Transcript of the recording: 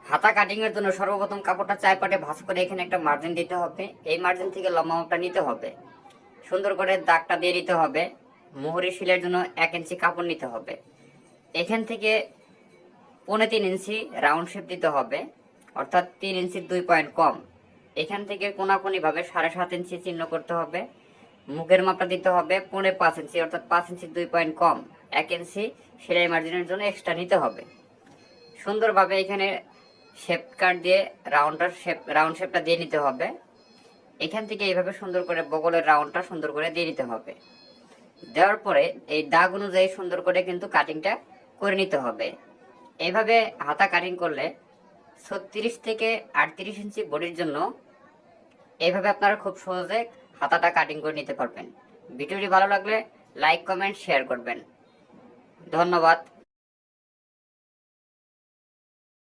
হাতা কাটিং এর জন্য সর্বপ্রথম কাপড়টা 4 পাটে ভাঁজ করে এখানে একটা মার্জিন দিতে হবে। এই মার্জিন থেকে লম্বা মাপটা নিতে হবে, সুন্দর করে দাগটা দিয়ে দিতে হবে। মোহরি শিলের জন্য 1 ইঞ্চি কাপড় নিতে হবে। এখান থেকে 3.25 ইঞ্চি রাউন্ড শেপ দিতে হবে, অর্থাৎ 3 ইঞ্চির 2 পয়েন্ট কম। এখান থেকে কোনাকুনি ভাবে 7.5 ইঞ্চি চিহ্ন করতে হবে। মুখের মাপটা দিতে হবে 5.5 ইঞ্চি, অর্থাৎ 5 ইঞ্চির 2 পয়েন্ট কম। 1 ইঞ্চি সেলাই মার্জিনের জন্য এক্সট্রা নিতে হবে। সুন্দরভাবে এখানে শেপ কাট দিয়ে রাউন্ড শেপটা দিয়ে নিতে হবে। এখান থেকে এইভাবে সুন্দর করে বগলের রাউন্ডটা সুন্দর করে দিয়ে নিতে হবে। দেওয়ার পরে এই দাগ অনুযায়ী সুন্দর করে কিন্তু কাটিংটা করে নিতে হবে। এইভাবে হাতা কাটিং করলে 36 থেকে 38 ইঞ্চি বডির জন্য এইভাবে আপনারা খুব সহজে হাতাটা কাটিং করে নিতে পারবেন। ভিডিওটি ভালো লাগলে লাইক, কমেন্ট, শেয়ার করবেন। ধন্যবাদ।